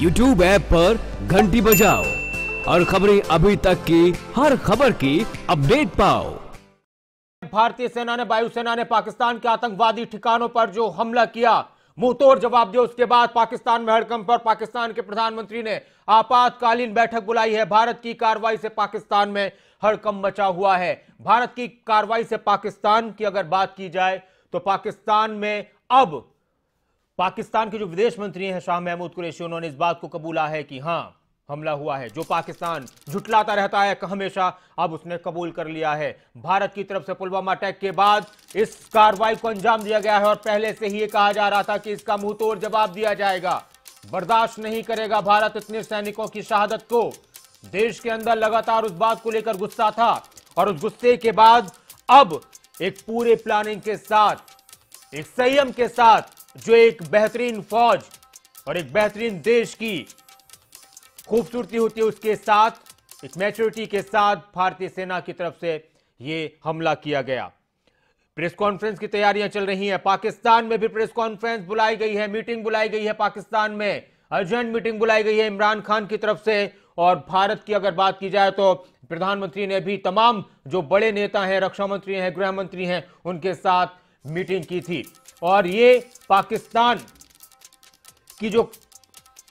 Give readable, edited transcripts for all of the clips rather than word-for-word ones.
YouTube app पर घंटी बजाओ और खबरें अभी तक की हर खबर की अपडेट पाओ। भारतीय सेना ने वायुसेना ने पाकिस्तान के आतंकवादी ठिकानों पर जो हमला किया, मुंहतोड़ जवाब दिया। उसके बाद पाकिस्तान में हड़कंप पर पाकिस्तान के प्रधानमंत्री ने आपातकालीन बैठक बुलाई है। भारत की कार्रवाई से पाकिस्तान में हड़कंप मचा हुआ है। भारत की कार्रवाई से पाकिस्तान की अगर बात की जाए तो पाकिस्तान में अब पाकिस्तान के जो विदेश मंत्री हैं शाह महमूद कुरैशी, उन्होंने इस बात को कबूला है कि हां हमला हुआ है। जो पाकिस्तान झुटलाता रहता है हमेशा, अब उसने कबूल कर लिया है। भारत की तरफ से पुलवामा अटैक के बाद इस कार्रवाई को अंजाम दिया गया है और पहले से ही ये कहा जा रहा था कि इसका मुंहतोड़ जवाब दिया जाएगा। बर्दाश्त नहीं करेगा भारत इतने सैनिकों की शहादत को। देश के अंदर लगातार उस बात को लेकर गुस्सा था और उस गुस्से के बाद अब एक पूरे प्लानिंग के साथ, एक संयम के साथ, जो एक बेहतरीन फौज और एक बेहतरीन देश की खूबसूरती होती है, उसके साथ एक मैच्योरिटी के साथ भारतीय सेना की तरफ से यह हमला किया गया। प्रेस कॉन्फ्रेंस की तैयारियां चल रही हैं। पाकिस्तान में भी प्रेस कॉन्फ्रेंस बुलाई गई है, मीटिंग बुलाई गई है। पाकिस्तान में अर्जेंट मीटिंग बुलाई गई है इमरान खान की तरफ से। और भारत की अगर बात की जाए तो प्रधानमंत्री ने भी तमाम जो बड़े नेता हैं, रक्षा मंत्री हैं, गृह मंत्री हैं, उनके साथ मीटिंग की थी। और ये पाकिस्तान की जो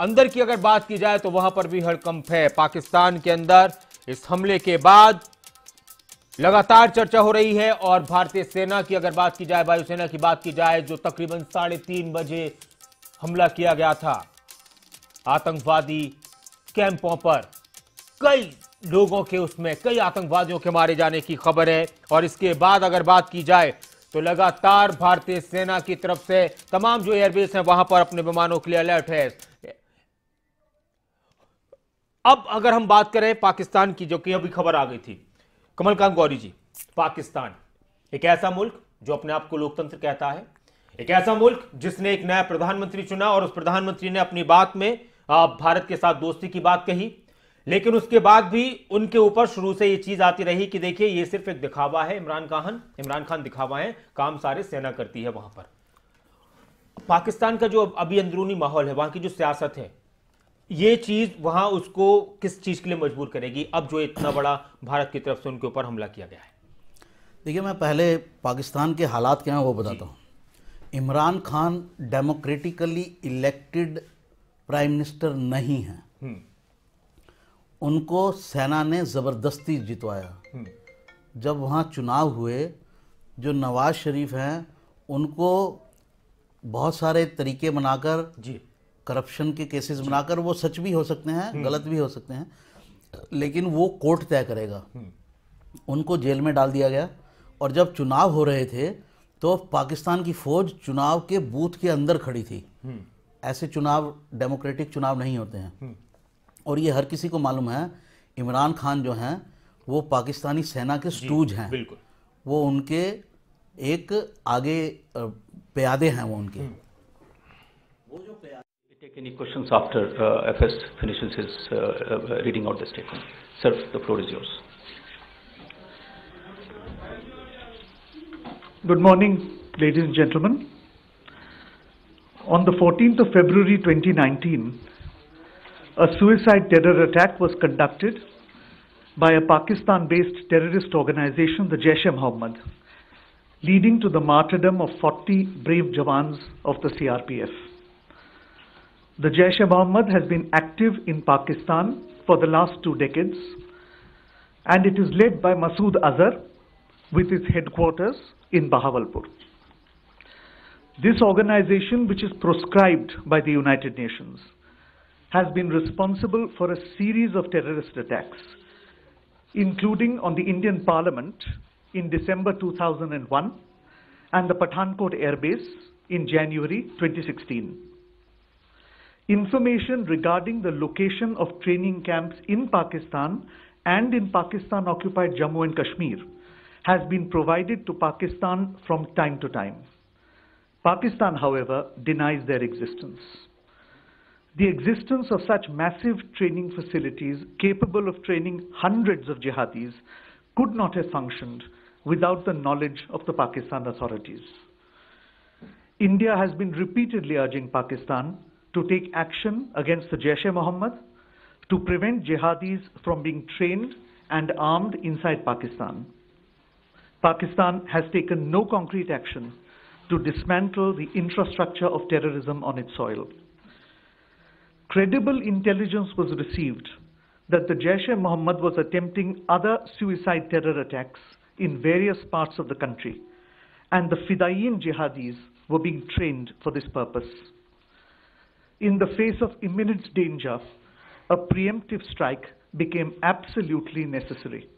अंदर की अगर बात की जाए तो वहां पर भी हड़कंप है। पाकिस्तान के अंदर इस हमले के बाद लगातार चर्चा हो रही है। और भारतीय सेना की अगर बात की जाए, वायुसेना की बात की जाए, जो तकरीबन 3:30 बजे हमला किया गया था आतंकवादी कैंपों पर, कई लोगों के उसमें कई आतंकवादियों के मारे जाने की खबर है। और इसके बाद अगर बात की जाए तो लगातार भारतीय सेना की तरफ से तमाम जो एयरबेस हैं वहां पर अपने विमानों के लिए अलर्ट है। अब अगर हम बात करें पाकिस्तान की, जो कि अभी खबर आ गई थी, कमलकांत गौरी जी, पाकिस्तान एक ऐसा मुल्क जो अपने आप को लोकतंत्र कहता है, एक ऐसा मुल्क जिसने एक नया प्रधानमंत्री चुना और उस प्रधानमंत्री ने अपनी बात में भारत के साथ दोस्ती की बात कही। लेकिन उसके बाद भी उनके ऊपर शुरू से ये चीज आती रही कि देखिए ये सिर्फ एक दिखावा है, इमरान खान दिखावा है, काम सारे सेना करती है। वहां पर पाकिस्तान का जो अभी अंदरूनी माहौल है, वहां की जो सियासत है, ये चीज वहां उसको किस चीज के लिए मजबूर करेगी अब जो इतना बड़ा भारत की तरफ से उनके ऊपर हमला किया गया है? देखिए, मैं पहले पाकिस्तान के हालात क्या हैं वो बताता हूँ। Imran Khan democratically elected prime minister नहीं है। उनको सेना ने ज़बरदस्ती जितवाया। जब वहाँ चुनाव हुए, जो नवाज शरीफ हैं उनको बहुत सारे तरीके बनाकर, करप्शन के केसेस बनाकर, वो सच भी हो सकते हैं, गलत भी हो सकते हैं, लेकिन वो कोर्ट तय करेगा। उनको जेल में डाल दिया गया। और जब चुनाव हो रहे थे तो पाकिस्तान की फ़ौज चुनाव के बूथ के अंदर खड़ी थी। ऐसे चुनाव डेमोक्रेटिक चुनाव नहीं होते हैं। और ये हर किसी को मालूम है, इमरान खान जो हैं वो पाकिस्तानी सेना के स्टूज हैं। बिल्कुल, वो उनके एक आगे प्यादे हैं। वो उनके Take any questions after FS finishes his reading out the statement. Sir, the floor is yours. Good morning, ladies and gentlemen. On the 14th of February 2019, a suicide terror attack was conducted by a Pakistan-based terrorist organization, the Jaish-e-Mohammed, leading to the martyrdom of 40 brave jawans of the CRPF. The Jaish-e-Mohammed has been active in Pakistan for the last 2 decades, and it is led by Masood Azhar with its headquarters in Bahawalpur. This organization, which is proscribed by the United Nations, has been responsible for a series of terrorist attacks, including on the Indian Parliament in December 2001 and the Pathankot Air Base in January 2016. Information regarding the location of training camps in Pakistan and in Pakistan-occupied Jammu and Kashmir has been provided to Pakistan from time to time. Pakistan, however, denies their existence. The existence of such massive training facilities capable of training hundreds of jihadis could not have functioned without the knowledge of the Pakistan authorities. India has been repeatedly urging Pakistan to take action against the Jaish-e-Mohammed to prevent jihadis from being trained and armed inside Pakistan. Pakistan has taken no concrete action to dismantle the infrastructure of terrorism on its soil. Credible intelligence was received that the Jaish-e-Mohammed was attempting other suicide terror attacks in various parts of the country, and the Fidaiyin jihadis were being trained for this purpose. In the face of imminent danger, a preemptive strike became absolutely necessary.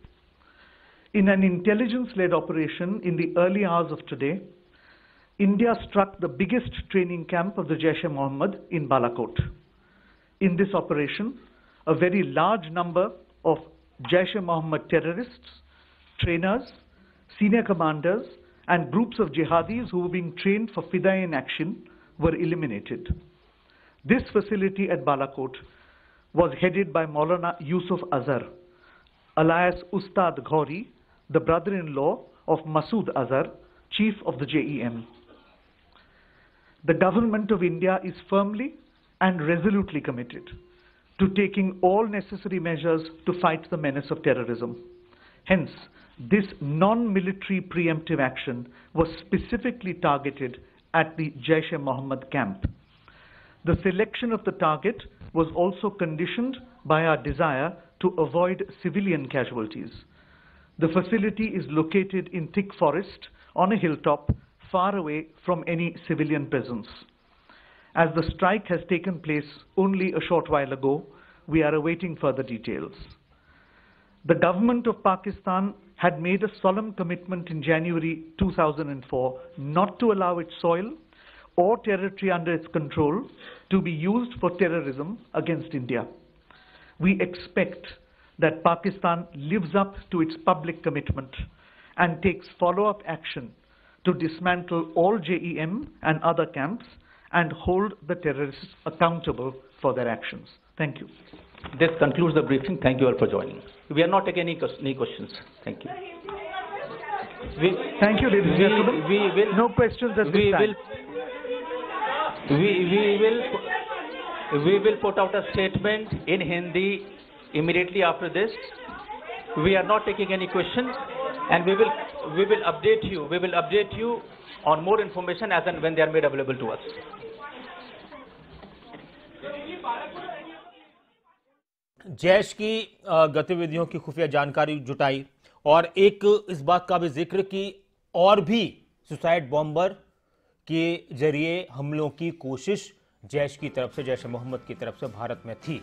In an intelligence-led operation in the early hours of today, India struck the biggest training camp of the Jaish-e-Mohammed in Balakot. In this operation, a very large number of Jaish-e-Mohammed terrorists, trainers, senior commanders, and groups of jihadis who were being trained for Fidaiyin action were eliminated. This facility at Balakot was headed by Maulana Yusuf Azhar, alias Ustad Ghori, the brother-in-law of Masood Azhar, chief of the JEM. The government of India is firmly and resolutely committed to taking all necessary measures to fight the menace of terrorism. Hence, this non-military preemptive action was specifically targeted at the Jaish-e-Mohammed camp. The selection of the target was also conditioned by our desire to avoid civilian casualties. The facility is located in thick forest on a hilltop far away from any civilian presence. As the strike has taken place only a short while ago, we are awaiting further details. The government of Pakistan had made a solemn commitment in January 2004 not to allow its soil or territory under its control to be used for terrorism against India. We expect that Pakistan lives up to its public commitment and takes follow-up action to dismantle all JEM and other camps and hold the terrorists accountable for their actions. Thank you. This concludes the briefing. Thank you all for joining us. We are not taking any questions. Thank you. Thank you, ladies and gentlemen. No questions at this time. We will put out a statement in Hindi immediately after this. We are not taking any questions, and we will update you. We will update you on more information as and when they are made available to us. Jaish की गतिविधियों की खुफिया जानकारी जुटाई और एक इस बात का भी जिक्र कि और भी सुसाइड बॉम्बर के जरिए हमलों की कोशिश जैश की तरफ से, जैश मोहम्मद की तरफ से भारत में थी।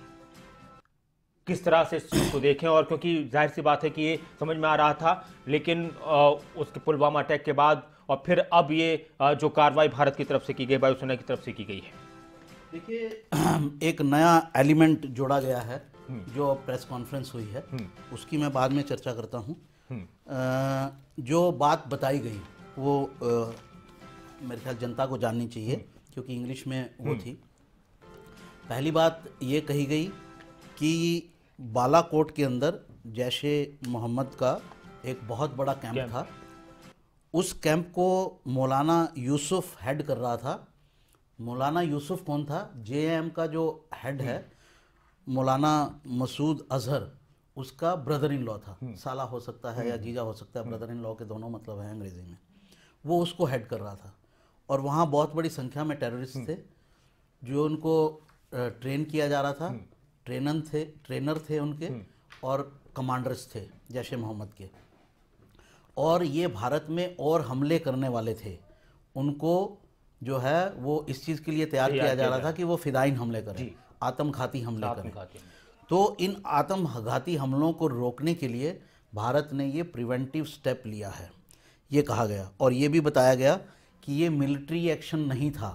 किस तरह से इस चीज को देखें, और क्योंकि जाहिर सी बात है कि ये समझ में आ रहा था, लेकिन उसके पुलवामा अटैक के बाद और फिर अब ये जो कार्रवाई भारत की तरफ से की गई, वायुसेना की तरफ से की गई है। देखिए, एक नया एलिमेंट जोड़ा गया है जो प्रेस कॉन्फ्रेंस हुई है, उसकी मैं बाद में चर्चा करता हूँ। जो बात बताई गई वो मेरे ख्याल जनता को जाननी चाहिए, क्योंकि इंग्लिश में वो थी। पहली बात ये कही गई कि बालाकोट के अंदर जैशे मोहम्मद का एक बहुत बड़ा कैंप था। उस कैंप को मौलाना यूसुफ हेड कर रहा था। मौलाना यूसुफ कौन था? जेएम का जो हेड है मौलाना मसूद अजहर, उसका ब्रदर इन लॉ था। साला हो सकता है या जीजा हो सकता है, ब्रदर इन लॉ के दोनों मतलब है अंग्रेजी में। वो उसको हेड कर रहा था और वहाँ बहुत बड़ी संख्या में टेररिस्ट थे जो उनको ट्रेन किया जा रहा था। ट्रेनर थे उनके और कमांडर्स थे जैश ए मोहम्मद के, और ये भारत में और हमले करने वाले थे। उनको जो है वो इस चीज़ के लिए तैयार किया जा रहा था कि वो फिदाइन हमले करें, आत्मघाती हमले करें। तो इन आत्मघाती हमलों को रोकने के लिए भारत ने ये प्रिवेंटिव स्टेप लिया है, ये कहा गया। और ये भी बताया गया कि ये मिलिट्री एक्शन नहीं था,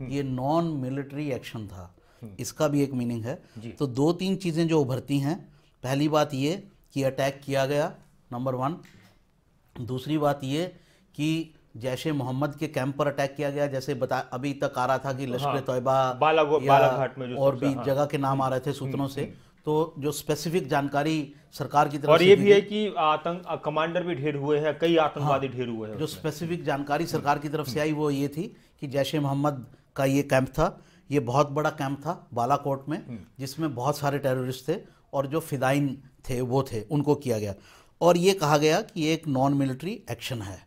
ये नॉन मिलिट्री एक्शन था। इसका भी एक मीनिंग है। तो दो तीन चीज़ें जो उभरती हैं, पहली बात ये कि अटैक किया गया, नंबर 1। दूसरी बात ये कि जैशे मोहम्मद के कैंप पर अटैक किया गया। जैसे अभी तक आ रहा था कि लश्कर तौयबा बालाघाट में और भी जगह के नाम आ रहे थे सूत्रों से। तो जो स्पेसिफिक जानकारी सरकार की तरफ और ये भी है कि आतंक कमांडर भी ढेर हुए हैं, कई आतंकवादी ढेर हुए हैं। जो स्पेसिफिक जानकारी सरकार की तरफ से आई वो ये थी कि जैशे मोहम्मद का ये कैंप था। ये बहुत बड़ा कैंप था बालाकोट में, जिसमें बहुत सारे टेररिस्ट थे और जो फिदाइन थे वो थे, उनको किया गया। और ये कहा गया कि ये एक नॉन मिलिट्री एक्शन है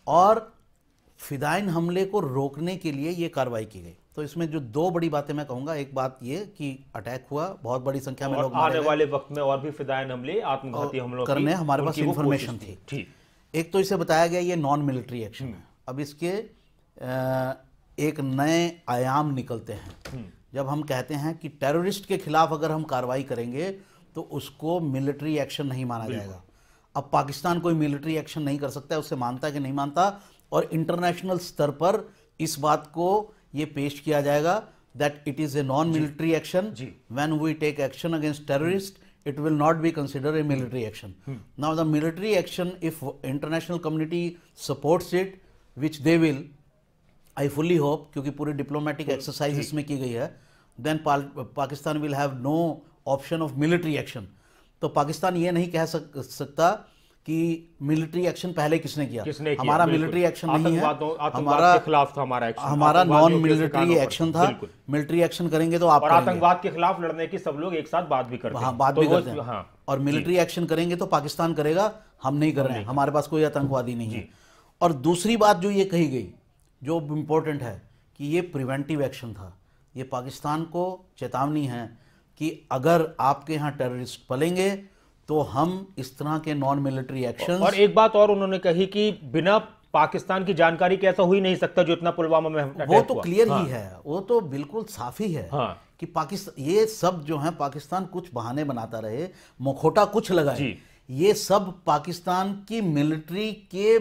और फिदाइन हमले को रोकने के लिए ये कार्रवाई की गई। तो इसमें जो दो बड़ी बातें मैं कहूंगा, एक बात ये कि अटैक हुआ, बहुत बड़ी संख्या में लोग आने वाले वक्त में और भी फिदाइन हमले, आत्मघाती हमलों करने हमारे पास इंफॉर्मेशन थी। ठीक, एक तो इसे बताया गया ये नॉन मिलिट्री एक्शन है। अब इसके एक नए आयाम निकलते हैं। जब हम कहते हैं कि टेररिस्ट के खिलाफ अगर हम कार्रवाई करेंगे तो उसको मिलिट्री एक्शन नहीं माना जाएगा। अब पाकिस्तान कोई मिलिट्री एक्शन नहीं कर सकता है, उससे मानता है कि नहीं मानता, और इंटरनेशनल स्तर पर इस बात को ये पेश किया जाएगा that it is a non military action. When we take action against terrorist it will not be considered a military action. Now the military action, if international community supports it, which they will, I fully hope, क्योंकि पूरी diplomatic exercise इसमें की गई है, then Pakistan will have no option of military action. तो पाकिस्तान ये नहीं कह सकता कि मिलिट्री एक्शन पहले किसने किया, हमारा मिलिट्री एक्शन नहीं है, हमारा के खिलाफ था हमारा एक्शन, हमारा नॉन मिलिट्री एक्शन था। मिलिट्री एक्शन करेंगे तो आप, और आतंकवाद के खिलाफ लड़ने की सब लोग एक साथ बात भी करते हैं, हाँ, बात भी करते हैं। हाँ, और मिलिट्री एक्शन करेंगे तो पाकिस्तान करेगा, हम नहीं कर रहे हैं, हमारे पास कोई आतंकवादी नहीं है। और दूसरी बात जो ये कही गई, जो इम्पोर्टेंट है, कि ये प्रिवेंटिव एक्शन था। ये पाकिस्तान को चेतावनी है कि अगर आपके यहाँ टेररिस्ट पलेंगे तो हम इस तरह के नॉन मिलिट्री एक्शन। और एक बात और उन्होंने कही कि बिना पाकिस्तान की जानकारी के ऐसा हो ही नहीं सकता जो इतना पुलवामा में वो तो क्लियर ही है, वो तो बिल्कुल साफ ही है कि पाकिस्तान, ये सब जो है पाकिस्तान कुछ बहाने बनाता रहे, मुखौटा कुछ लगाए, ये सब पाकिस्तान की मिलिट्री के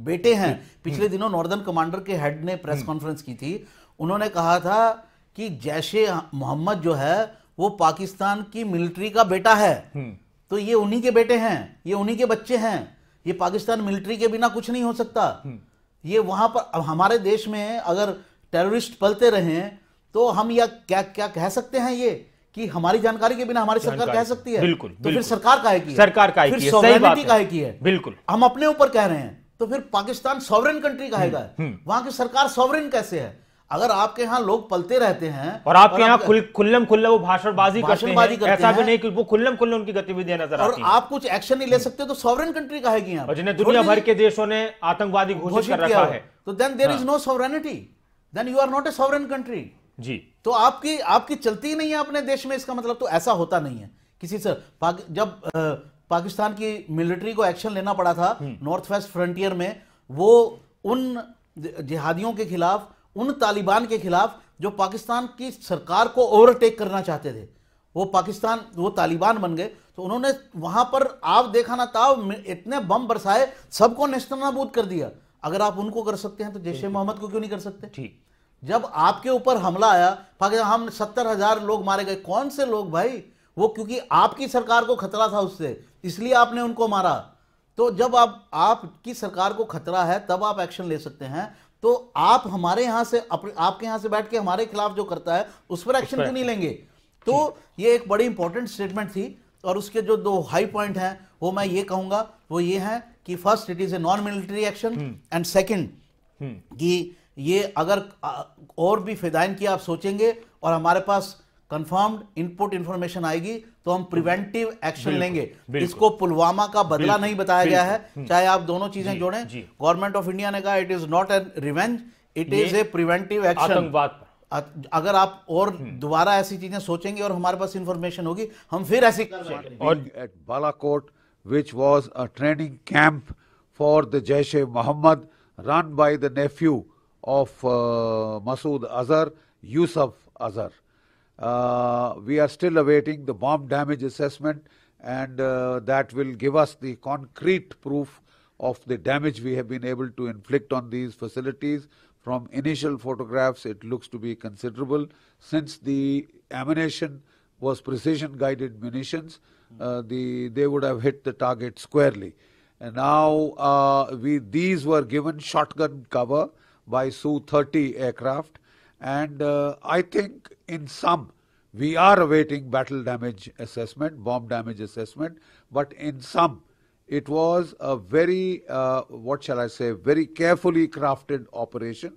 बेटे हैं। पिछले दिनों नॉर्दर्न कमांडर के हेड ने प्रेस कॉन्फ्रेंस की थी, उन्होंने कहा था कि जैशे मोहम्मद जो है वो पाकिस्तान की मिलिट्री का बेटा है, तो ये उन्हीं के बेटे हैं, ये उन्हीं के बच्चे हैं, ये पाकिस्तान मिलिट्री के बिना कुछ नहीं हो सकता। ये वहां पर, अब हमारे देश में अगर टेररिस्ट पलते रहे तो हम या क्या क्या कह सकते हैं ये कि हमारी जानकारी के बिना हमारी सरकार कह सकती है? बिल्कुल, तो फिर सरकार काहे की है? सरकार काहे की है? फिर सॉवरेनिटी काहे की है? बिल्कुल, हम अपने ऊपर कह रहे हैं, तो फिर पाकिस्तान सॉवरेन कंट्री कहेगा, वहां की सरकार सॉवरेन कैसे है? अगर आपके यहाँ लोग पलते रहते हैं और आपके यहाँ खुल्लम खुल्ला वो भाषणबाजी करते हैं, ऐसा भी नहीं कि वो खुल्लम खुल्ला उनकी गतिविधियां नजर आती हैं, और आप कुछ एक्शन नहीं ले सकते, तो सॉवरेन कंट्री कहेगी यहाँ, और जिन्हें दुनिया भर के देशों ने आतंकवादी घोषित कर रखा है, तो then there is no sovereignty, then you are not a sovereign country. जी, तो आपकी चलती ही नहीं है अपने देश में, इसका मतलब तो ऐसा होता नहीं है किसी से। जब पाकिस्तान की मिलिट्री को एक्शन लेना पड़ा था नॉर्थ वेस्ट फ्रंटियर में, वो उन जिहादियों के खिलाफ, उन तालिबान के खिलाफ जो पाकिस्तान की सरकार को ओवरटेक करना चाहते थे, वो तालिबान बन गए, तो उन्होंने वहां पर आप देखा ना ताव इतने बम बरसाए, सबको नेस्तनाबूद कर दिया। अगर आप उनको कर सकते हैं तो जैश ए मोहम्मद को क्यों नहीं कर सकते? ठीक, जब आपके ऊपर हमला आया पाकिस्तान, हम 70,000 लोग मारे गए। कौन से लोग भाई? वो क्योंकि आपकी सरकार को खतरा था उससे, इसलिए आपने उनको मारा। तो जब आपकी सरकार को खतरा है तब आप एक्शन ले सकते हैं। तो आप हमारे यहां से, आपके यहां से बैठ के हमारे खिलाफ जो करता है उस पर एक्शन क्यों नहीं लेंगे? तो ये एक बड़ी इंपॉर्टेंट स्टेटमेंट थी। और उसके जो दो हाई पॉइंट हैं वो मैं ये कहूंगा, वो ये है कि first it is a non military action, and second कि ये अगर और भी फिदाइन की आप सोचेंगे और हमारे पास कंफर्म्ड इनपुट इंफॉर्मेशन आएगी तो हम प्रिवेंटिव एक्शन लेंगे। इसको पुलवामा का बदला नहीं बताया गया है, चाहे आप दोनों चीजें जोड़ें। गवर्नमेंट ऑफ इंडिया ने कहा it is not an revenge, it is A preventive action. आतंकवाद अगर आप और दोबारा ऐसी चीजें सोचेंगे और हमारे पास इंफॉर्मेशन होगी, हम फिर ऐसी at Balakot, which was a training camp for the Jaish-e-Mohammed run by the nephew of Masood Azhar, Yusuf Azhar. We are still awaiting the bomb damage assessment, and that will give us the concrete proof of the damage we have been able to inflict on these facilities. From initial photographs, it looks to be considerable. Since the ammunition was precision guided munitions, they would have hit the target squarely. And now these were given shotgun cover by Su-30 aircraft, and I think in some we are awaiting battle damage assessment, bomb damage assessment, but in some it was a very, what shall I say, very carefully crafted operation.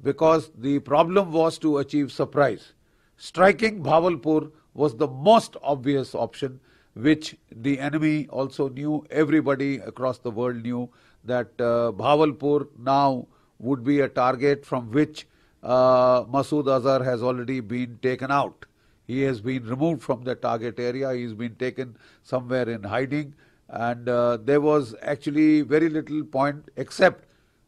because the problem was to achieve surprise. Striking Bhavalpur was the most obvious option, which the enemy also knew. Everybody across the world knew that Bhavalpur now would be a target from which Masood Azhar has already been taken out. He has been removed from the target area. He's been taken somewhere in hiding, and there was actually very little point except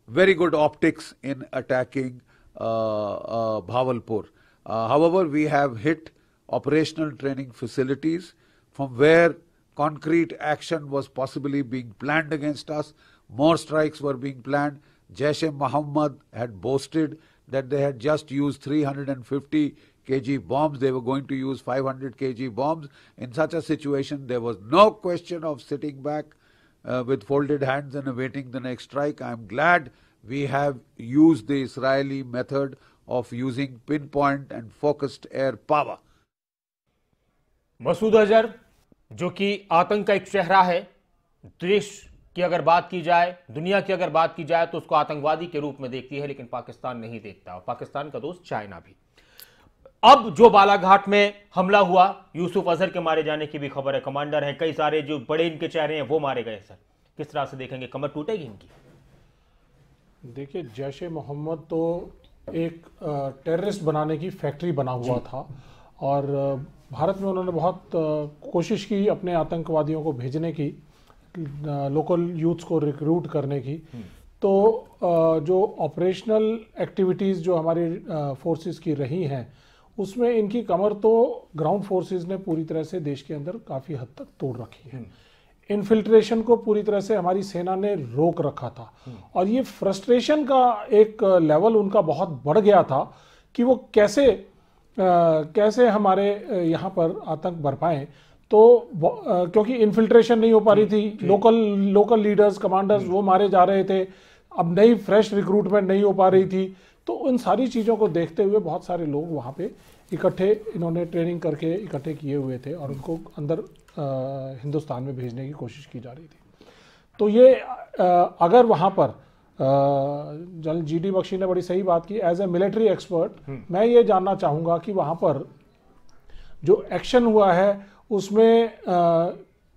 very good optics in attacking Bhavalpur. However, we have hit operational training facilities from where concrete action was possibly being planned against us. More strikes were being planned. Jaish-e-Mohammed had boasted that they had just used 350 kg bombs. They were going to use 500 kg bombs. In such a situation, there was no question of sitting back with folded hands and awaiting the next strike. I am glad we have used the Israeli method of using pinpoint and focused air power. Masood Azhar जो कि आतंक का एक चेहरा है, देश की अगर बात की जाए, दुनिया की अगर बात की जाए तो उसको आतंकवादी के रूप में देखती है, लेकिन पाकिस्तान नहीं देखता, और पाकिस्तान का दोस्त चाइना भी। अब जो बालाघाट में हमला हुआ, यूसुफ अजहर के मारे जाने की भी खबर है, कमांडर हैं, कई सारे जो बड़े इनके चेहरे हैं वो मारे गए। सर, किस तरह से देखेंगे, कमर टूटेगी इनकी? देखिए, जैश ए मोहम्मद तो एक टेररिस्ट बनाने की फैक्ट्री बना हुआ था, और भारत में उन्होंने बहुत कोशिश की अपने आतंकवादियों को भेजने की, लोकल यूथ्स को रिक्रूट करने की। तो जो ऑपरेशनल एक्टिविटीज़ जो हमारी फोर्सेस की रही हैं, उसमें इनकी कमर तो ग्राउंड फोर्सेस ने पूरी तरह से देश के अंदर काफ़ी हद तक तोड़ रखी है। इन्फिल्ट्रेशन को पूरी तरह से हमारी सेना ने रोक रखा था, और ये फ्रस्ट्रेशन का एक लेवल उनका बहुत बढ़ गया था कि वो कैसे हमारे यहाँ पर आतंक बरपाएं। तो क्योंकि इन्फिल्ट्रेशन नहीं हो पा रही थी, लोकल लीडर्स, कमांडर्स वो मारे जा रहे थे, अब नई फ्रेश रिक्रूटमेंट नहीं हो पा रही थी। तो उन सारी चीज़ों को देखते हुए बहुत सारे लोग वहाँ पे इकट्ठे, इन्होंने ट्रेनिंग करके इकट्ठे किए हुए थे, और उनको अंदर हिंदुस्तान में भेजने की कोशिश की जा रही थी। तो ये अगर वहाँ पर जनरल जी.डी. बख्शी ने बड़ी सही बात की, एज ए मिलिट्री एक्सपर्ट मैं ये जानना चाहूँगा कि वहाँ पर जो एक्शन हुआ है उसमें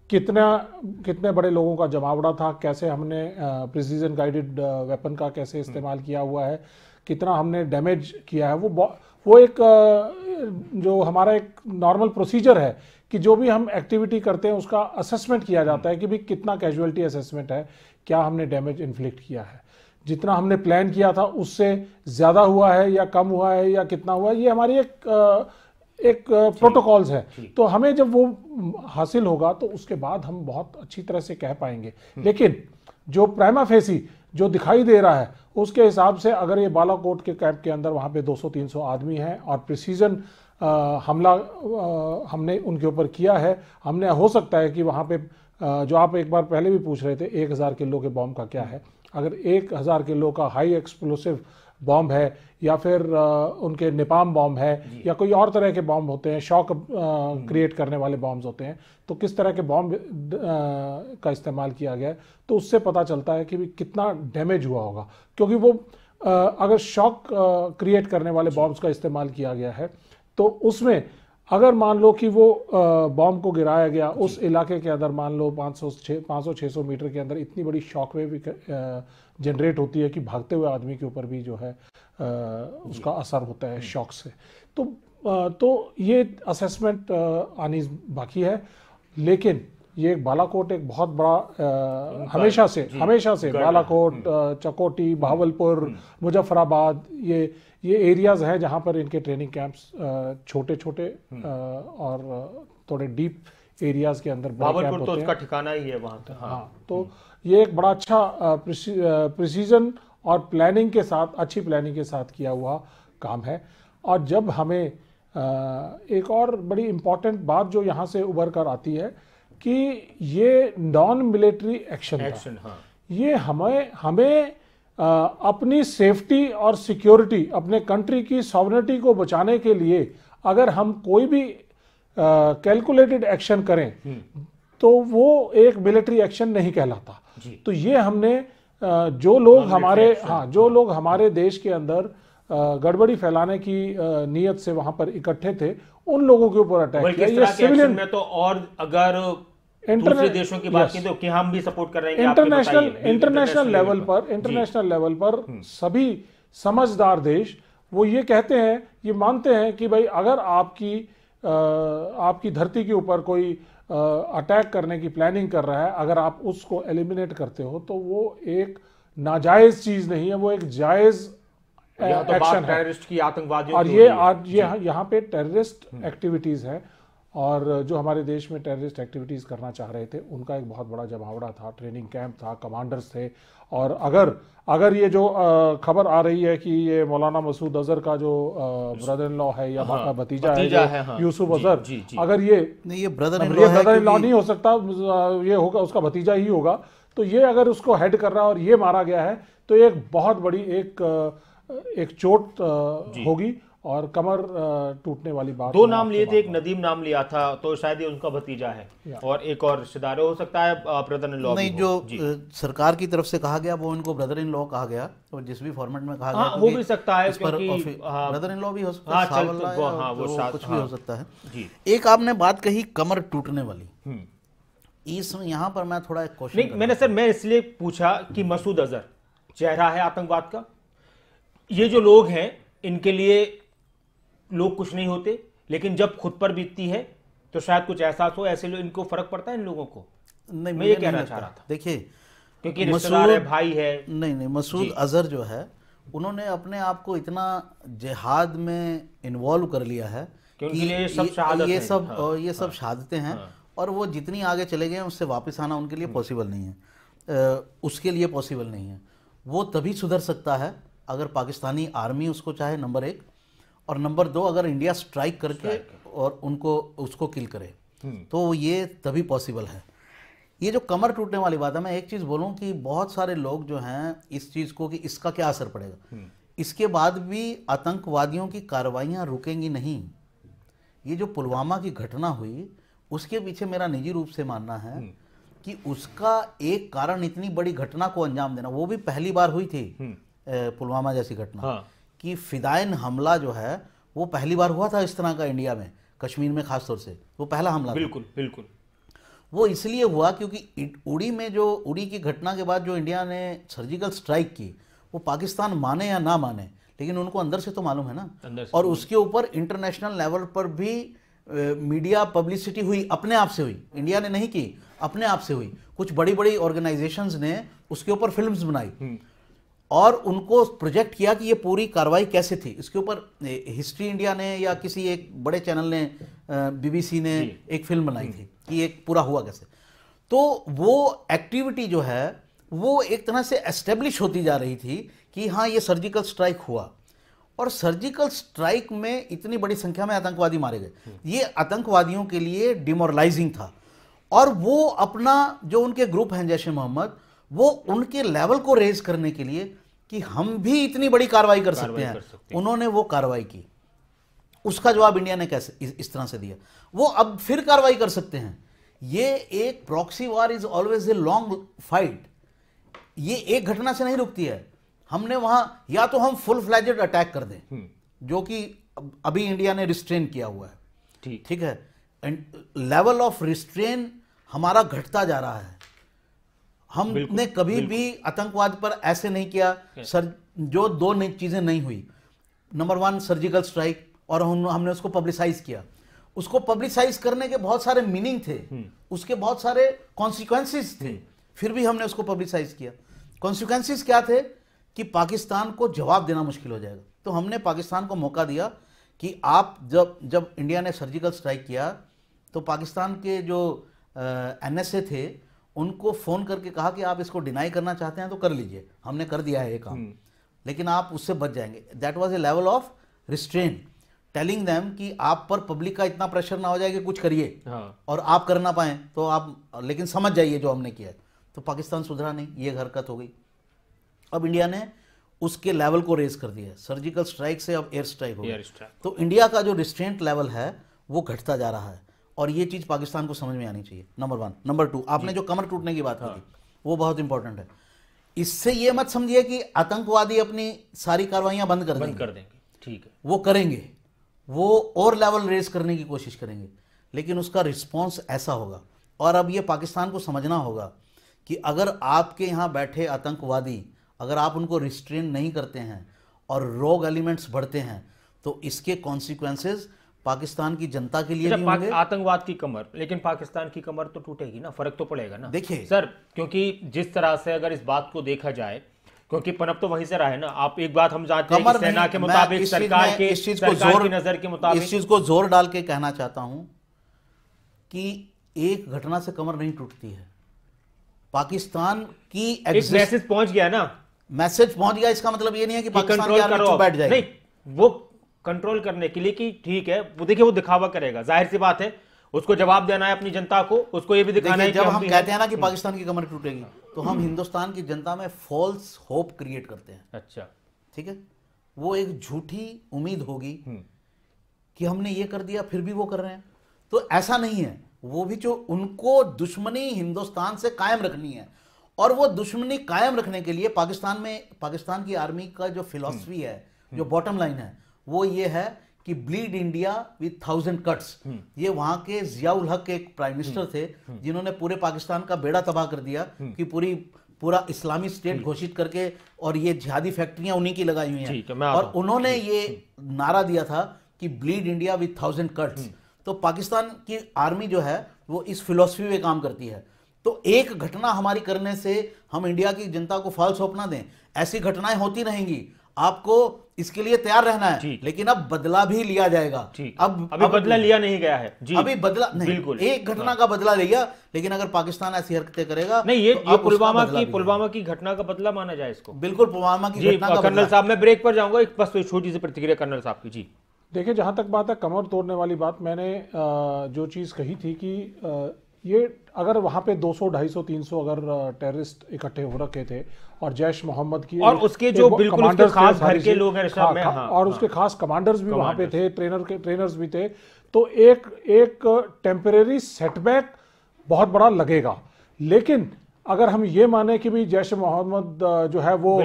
कितने बड़े लोगों का जमावड़ा था, कैसे हमने प्रिसीजन गाइडेड वेपन का कैसे इस्तेमाल किया हुआ है, कितना हमने डैमेज किया है। वो एक जो हमारा एक नॉर्मल प्रोसीजर है कि जो भी हम एक्टिविटी करते हैं उसका असेसमेंट किया जाता है कि भी कितना कैजुअलिटी असेसमेंट है, क्या हमने डैमेज इन्फ्लिक्ट किया है, जितना हमने प्लान किया था उससे ज़्यादा हुआ है या कम हुआ है या कितना हुआ है। ये हमारी एक प्रोटोकॉल्स है। तो हमें जब वो हासिल होगा तो उसके बाद हम बहुत अच्छी तरह से कह पाएंगे। लेकिन जो प्राइमा फेसी जो दिखाई दे रहा है उसके हिसाब से अगर ये बालाकोट के कैंप के अंदर वहाँ पे 200-300 आदमी हैं और प्रिसीजन हमला हमने उनके ऊपर किया है, हमने हो सकता है कि वहाँ पे जो आप एक बार पहले भी पूछ रहे थे 1000 किलो के बॉम्ब का क्या है, अगर 1000 किलो का हाई एक्सप्लोसिव बॉम्ब है या फिर उनके निपाम बॉम्ब है या कोई और तरह के बॉम्ब होते हैं, शॉक क्रिएट करने वाले बॉम्ब्स होते हैं, तो किस तरह के बॉम्ब का इस्तेमाल किया गया है, तो उससे पता चलता है कि भी कितना डैमेज हुआ होगा। क्योंकि वो अगर शॉक क्रिएट करने वाले बॉम्ब्स का इस्तेमाल किया गया है तो उसमें अगर मान लो कि वो बॉम्ब को गिराया गया उस इलाके के अंदर, मान लो 500-600 मीटर के अंदर इतनी बड़ी शॉक वेव जनरेट होती है कि भागते हुए आदमी के ऊपर भी जो है उसका असर होता है शॉक से। तो ये असेसमेंट आनी बाकी है। लेकिन ये बालाकोट एक बहुत बड़ा हमेशा से बालाकोट, चकोटी, भावलपुर, मुजफ्फराबाद ये एरियाज हैं जहाँ पर इनके ट्रेनिंग कैंप्स छोटे और थोड़े डीप एरियाज के अंदर भावलपुर तो उसका ठिकाना ही है वहाँ। हाँ, तो ये एक बड़ा अच्छा प्रिसीजन और प्लानिंग के साथ, अच्छी प्लानिंग के साथ किया हुआ काम है। और जब हमें एक और बड़ी इम्पॉर्टेंट बात जो यहाँ से उभर कर आती है कि ये नॉन मिलिट्री एक्शन था। ये हमें अपनी सेफ्टी और सिक्योरिटी, अपने कंट्री की सॉवरेनिटी को बचाने के लिए अगर हम कोई भी कैलकुलेटेड एक्शन करें तो वो एक मिलिट्री एक्शन नहीं कहलाता। तो ये हमने जो लोग हमारे देश के अंदर गड़बड़ी फैलाने की नीयत से वहां पर इकट्ठे थे, उन लोगों के ऊपर अटैक किया। ये सिविलियन में तो और अगर दूसरे देशों की बात की तो कि हम भी सपोर्ट कर रहे हैं, इंटरनेशनल लेवल पर सभी समझदार देश वो ये कहते हैं, ये मानते हैं कि भाई अगर आपकी धरती के ऊपर कोई अटैक करने की प्लानिंग कर रहा है, अगर आप उसको एलिमिनेट करते हो तो वो एक नाजायज चीज नहीं है, वो एक जायज एक्शन है। टेररिस्ट की, आतंकवादियों और ये आज यहाँ पे टेररिस्ट एक्टिविटीज है, और जो हमारे देश में टेररिस्ट एक्टिविटीज करना चाह रहे थे उनका एक बहुत बड़ा जमावड़ा था, ट्रेनिंग कैंप था, कमांडर्स थे। और अगर ये जो खबर आ रही है कि ये मौलाना मसूद अजहर का जो ब्रदर इन लॉ है या भतीजा है, यूसुफ अजहर, अगर ये ब्रदर इन लॉ नहीं हो सकता, ये होगा उसका भतीजा ही होगा, तो ये अगर उसको हेड कर रहा है और ये मारा गया है तो एक बहुत बड़ी एक चोट होगी और कमर टूटने वाली बात। दो नाम लिए थे, एक नदीम नाम लिया था, तो शायद ये उनका भतीजा है और एक और रिश्तेदार हो सकता है ब्रदर इन लॉ नहीं। जो सरकार की तरफ से कहा गया वो इनको ब्रदर इन लॉ कहा गया, और जिस भी फॉर्मेट में कहा गया वो भी सकता है, क्योंकि ब्रदर इन लॉ भी हो सकता है, कुछ भी हो सकता है। एक आपने बात कही कमर टूटने वाली, इसमें यहाँ पर मैं थोड़ा एक क्वेश्चन मैं इसलिए पूछा कि मसूद अजहर चेहरा है आतंकवाद का, ये जो लोग हैं इनके लिए लोग कुछ नहीं होते, लेकिन जब खुद पर बीतती है तो शायद कुछ एहसास हो, ऐसे लोग इनको फर्क पड़ता है इन लोगों को। नहीं, मैं ये कहना चाह रहा था। देखिए, क्योंकि रिश्तेदार है, भाई है। नहीं, मसूद अजहर जो है उन्होंने अपने आप को इतना जिहाद में इन्वॉल्व कर लिया है कि ये सब शहादतें हैं, और वो जितनी आगे चले गए उससे वापस आना उनके लिए पॉसिबल नहीं है, उसके लिए पॉसिबल नहीं है। वो तभी सुधर सकता है अगर पाकिस्तानी आर्मी उसको चाहे, नंबर एक, और नंबर दो अगर इंडिया स्ट्राइक करके और उसको किल करे, तो ये तभी पॉसिबल है। ये जो कमर टूटने वाली बात है, मैं एक चीज़ बोलूं कि बहुत सारे लोग जो हैं इस चीज़ को कि इसका क्या असर पड़ेगा, इसके बाद भी आतंकवादियों की कार्रवाइयाँ रुकेंगी नहीं। ये जो पुलवामा की घटना हुई उसके पीछे मेरा निजी रूप से मानना है कि उसका एक कारण इतनी बड़ी घटना को अंजाम देना, वो भी पहली बार हुई थी पुलवामा जैसी घटना, कि फिदायन हमला जो है वो पहली बार हुआ था इस तरह का इंडिया में, कश्मीर में खासतौर से वो पहला हमला बिल्कुल। वो इसलिए हुआ क्योंकि उड़ी की घटना के बाद जो इंडिया ने सर्जिकल स्ट्राइक की, वो पाकिस्तान माने या ना माने, लेकिन उनको अंदर से तो मालूम है ना, और उसके ऊपर इंटरनेशनल लेवल पर भी मीडिया पब्लिसिटी हुई, अपने आप से हुई, इंडिया ने नहीं की, अपने आप से हुई। कुछ बड़ी बड़ी ऑर्गेनाइजेशंस ने उसके ऊपर फिल्म्स बनाई और उनको प्रोजेक्ट किया कि ये पूरी कार्रवाई कैसे थी। इसके ऊपर हिस्ट्री इंडिया ने या किसी एक बड़े चैनल ने, BBC ने एक फिल्म बनाई थी कि एक पूरा हुआ कैसे। तो वो एक्टिविटी जो है वो एक तरह से एस्टेब्लिश होती जा रही थी कि हाँ ये सर्जिकल स्ट्राइक हुआ, और सर्जिकल स्ट्राइक में इतनी बड़ी संख्या में आतंकवादी मारे गए, ये आतंकवादियों के लिए डिमोरलाइजिंग था। और वो अपना जो उनके ग्रुप हैं जैश ए मोहम्मद, वो उनके लेवल को रेज करने के लिए कि हम भी इतनी बड़ी कार्रवाई कर सकते हैं, उन्होंने वो कार्रवाई की। उसका जवाब इंडिया ने कैसे इस तरह से दिया, वो अब फिर कार्रवाई कर सकते हैं। ये एक proxy war is always a long fight, ये एक घटना से नहीं रुकती है। हमने वहां या तो हम फुल फ्लैजेड अटैक कर दें, जो कि अभी इंडिया ने रिस्ट्रेन किया हुआ है, ठीक है, लेवल ऑफ रिस्ट्रेन हमारा घटता जा रहा है। हमने कभी भी आतंकवाद पर ऐसे नहीं किया सर, जो दो चीजें नहीं हुई, नंबर वन सर्जिकल स्ट्राइक, और हमने उसको पब्लिसाइज किया। उसको पब्लिसाइज करने के बहुत सारे मीनिंग थे, उसके बहुत सारे कॉन्सिक्वेंसेस थे, फिर भी हमने उसको पब्लिसाइज किया। कॉन्सिक्वेंसेस क्या थे कि पाकिस्तान को जवाब देना मुश्किल हो जाएगा। तो हमने पाकिस्तान को मौका दिया कि आप जब इंडिया ने सर्जिकल स्ट्राइक किया तो पाकिस्तान के जो NSA थे उनको फ़ोन करके कहा कि आप इसको डिनाई करना चाहते हैं तो कर लीजिए, हमने कर दिया है ये काम, लेकिन आप उससे बच जाएंगे। That was a level of restrain, telling them कि आप पर पब्लिक का इतना प्रेशर ना हो जाए कि कुछ करिए और आप कर ना पाएँ तो आप, लेकिन समझ जाइए जो हमने किया है। तो पाकिस्तान सुधरा नहीं, ये हरकत हो गई। अब इंडिया ने उसके लेवल को रेज कर दिया है, सर्जिकल स्ट्राइक से अब एयर स्ट्राइक हो गया। तो इंडिया का जो रिस्ट्रेंट लेवल है वो घटता जा रहा है, और ये चीज़ पाकिस्तान को समझ में आनी चाहिए, नंबर वन। नंबर टू, आपने जो कमर टूटने की बात की थी वो बहुत इंपॉर्टेंट है। इससे ये मत समझिए कि आतंकवादी अपनी सारी कार्रवाइयां बंद कर देंगे, ठीक है, वो करेंगे, वो और लेवल रेज करने की कोशिश करेंगे, लेकिन उसका रिस्पॉन्स ऐसा होगा। और अब ये पाकिस्तान को समझना होगा कि अगर आपके यहाँ बैठे आतंकवादी, अगर आप उनको रिस्ट्रेन नहीं करते हैं और रोग एलिमेंट्स बढ़ते हैं, तो इसके कॉन्सिक्वेंसेस पाकिस्तान की जनता के लिए भी होंगे। आतंकवाद की कमर, लेकिन पाकिस्तान की कमर तो टूटेगी ना, फर्क तो पड़ेगा ना। देखिए सर, क्योंकि जिस तरह से अगर इस बात को देखा जाए, क्योंकि पनप तो वहीं से रहा है ना। आप एक बात हम जानते हैं कि सेना के मुताबिक, सरकार की नजर के मुताबिक, इस चीज को जोर डाल के कहना चाहता हूं कि एक घटना से कमर नहीं टूटती है। पाकिस्तान की एक मैसेज पहुंच गया ना, मैसेज पहुंच गया, इसका मतलब ये नहीं है कि पाकिस्तान की आर्मी चुप बैठ जाएगी। नहीं, वो कंट्रोल करने के लिए कि ठीक है, वो देखिए वो दिखावा करेगा, जाहिर सी बात है, उसको जवाब देना है अपनी जनता को, उसको ये भी दिखाना है कि जब हम कहते हैं ना कि पाकिस्तान की कमर टूटेगी, तो हम हिंदुस्तान की जनता में फॉल्स होप क्रिएट करते हैं। अच्छा, ठीक है, वो एक झूठी उम्मीद होगी कि हमने ये कर दिया फिर भी वो कर रहे हैं, तो ऐसा नहीं है। वो भी जो उनको दुश्मनी हिंदुस्तान से कायम रखनी है, और वो दुश्मनी कायम रखने के लिए पाकिस्तान की आर्मी का जो फिलॉसफी है, जो बॉटम लाइन है, वो ये है कि ब्लीड इंडिया विद 1000 कट्स। ये वहां के जियाउल हक एक प्राइम मिनिस्टर थे जिन्होंने पूरे पाकिस्तान का बेड़ा तबाह कर दिया कि पूरा इस्लामी स्टेट घोषित करके, और ये जिहादी फैक्ट्रियां उन्हीं की लगाई हुई हैं, और उन्होंने ये नारा दिया था कि ब्लीड इंडिया विद 1000 कट्स। तो पाकिस्तान की आर्मी जो है वो इस फिलॉसफी में काम करती है। तो एक घटना हमारी करने से हम इंडिया की जनता को फॉल्स होप ना दें, ऐसी घटनाएं होती रहेंगी, आपको इसके लिए तैयार रहना है, लेकिन अब बदला भी लिया जाएगा। अभी बदला लिया नहीं गया है जी, अभी बदला नहीं, बिल्कुल एक घटना का बदला लिया, लेकिन अगर पाकिस्तान ऐसी हरकतें करेगा नहीं, ये पुलवामा की घटना का बदला माना जाए इसको। बिल्कुल पुलवामा की घटना का। कर्नल साहब, मैं ब्रेक पर जाऊंगा, एक बस छोटी सी प्रतिक्रिया कर्नल साहब की। जी देखिए, जहां तक बात है कमर तोड़ने वाली बात, मैंने जो चीज कही थी कि ये अगर वहां पे 200, 250, 300 अगर टेररिस्ट इकट्ठे हो रखे थे, और जैश मोहम्मद की और उसके जो बिल्कुल उसके खास घर के लोग हैं, और उसके खास कमांडर्स भी वहां पे थे, ट्रेनर्स भी थे, तो एक टेम्परेरी सेटबैक बहुत बड़ा लगेगा। लेकिन अगर हम ये माने कि भी जैश मोहम्मद जो है वो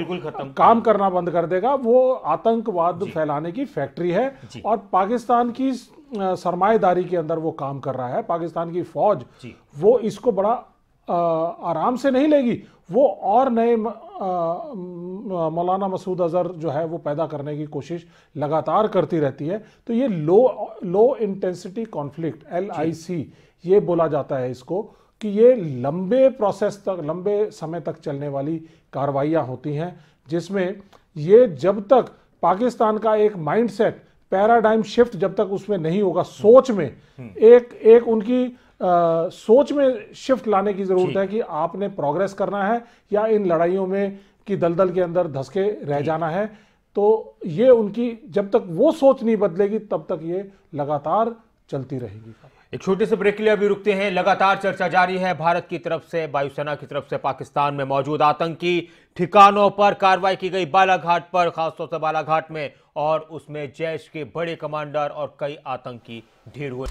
काम करना बंद कर देगा, वो आतंकवाद फैलाने की फैक्ट्री है, और पाकिस्तान की सरमाएदारी के अंदर वो काम कर रहा है। पाकिस्तान की फौज वो इसको बड़ा आराम से नहीं लेगी, वो और नए मौलाना मसूद अजहर जो है वो पैदा करने की कोशिश लगातार करती रहती है। तो ये लो इंटेंसिटी कॉन्फ्लिक्ट, LIC ये बोला जाता है इसको, कि ये लंबे प्रोसेस तक, लंबे समय तक चलने वाली कार्रवाइयाँ होती हैं, जिसमें ये जब तक पाकिस्तान का एक माइंडसेट, पैराडाइम शिफ्ट जब तक उसमें नहीं होगा, सोच में एक उनकी सोच में शिफ्ट लाने की जरूरत है कि आपने प्रोग्रेस करना है या इन लड़ाइयों में की दलदल के अंदर धंसके रह जाना है। तो ये उनकी जब तक वो सोच नहीं बदलेगी तब तक ये लगातार चलती रहेगी। एक छोटे से ब्रेक के लिए अभी रुकते हैं। लगातार चर्चा जारी है भारत की तरफ से, वायुसेना की तरफ से पाकिस्तान में मौजूद आतंकी ठिकानों पर कार्रवाई की गई, बालाघाट पर, खासतौर से बालाघाट में, और उसमें जैश के बड़े कमांडर और कई आतंकी ढेर हुए।